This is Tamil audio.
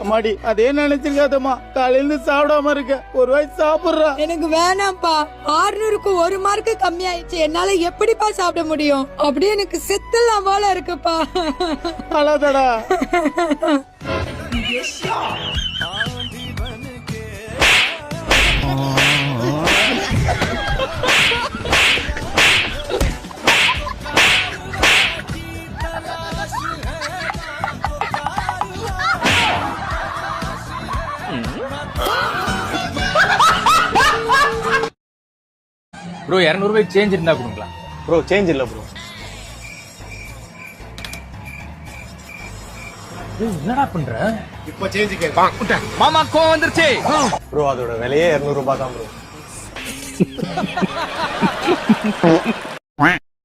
அம்மாடி அதே நினைச்சிருக்காதம்மா, காலையில சாப்பிடாம இருக்க, ஒரு வாய் சாப்பிடுறா. எனக்கு வேணாம்ப்பா, 600க்கு 1 மார்க் கம்மியாயிடுச்சு, என்னால எப்படிப்பா சாப்பிட முடியும்? அப்படியே எனக்கு செத்தலாம் போல இருக்குப்பா. அழாதடா. ப்ரோ 200 ரூபாய் சேஞ்ச் இருந்தா கொடுங்களா? ப்ரோ சேஞ்ச் இல்ல ப்ரோ. என்னடா பண்ற? இப்போ சேஞ்ச் கேட்க மாமா கோவம் வந்துருச்சு ப்ரோ. அதோட விலையே 200 ரூபாய் தான் ப்ரோ.